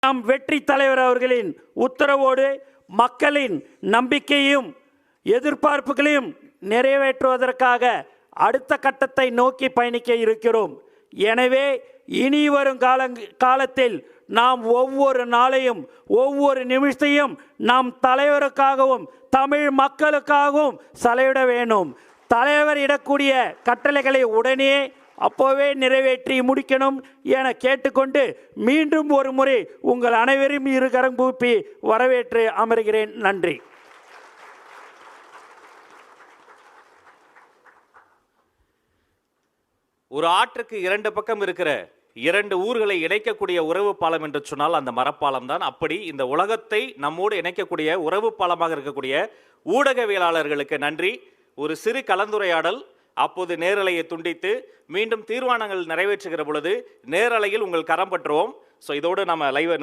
நாம் வெற்றி தலைவர் அவர்களின் உத்தரவோடு மக்களின் நம்பிக்கையும் எதிர்பார்ப்புகளையும் நிறைவேற்றுவதற்காக அடுத்த கட்டத்தை நோக்கி பயணிக்க இருக்கிறோம். எனவே இனி வரும் காலத்தில் நாம் ஒவ்வொரு நாளையும் ஒவ்வொரு நிமிஷத்தையும் நாம் தலைவருக்காகவும் தமிழ் மக்களுக்காகவும் செலவிட வேண்டும். தலைவர் இடக்கூடிய கட்டளைகளை உடனே அப்போவே நிறைவேற்றி முடிக்கணும் என கேட்டுக்கொண்டு மீண்டும் ஒரு முறை உங்கள் அனைவரும் இருகரம் கூப்பி வரவேற்று அமர்கிறேன். நன்றி. ஒரு ஆற்றுக்கு இரண்டு பக்கம் இருக்கிற இரண்டு ஊர்களை இணைக்கக்கூடிய உறவு பாலம் என்று சொன்னால் அந்த மரப்பாலம் தான். அப்படி இந்த உலகத்தை நம்மோடு இணைக்கக்கூடிய உறவு பாலமாக இருக்கக்கூடிய ஊடகவியலாளர்களுக்கு நன்றி. ஒரு சிறு கலந்துரையாடல், அப்போது நேரலையை துண்டித்து மீண்டும் தீர்மானங்கள் நிறைவேற்றுகிற பொழுது நேரலையில் உங்கள் கரம் பற்றுவோம். ஸோ இதோடு நம்ம லைவை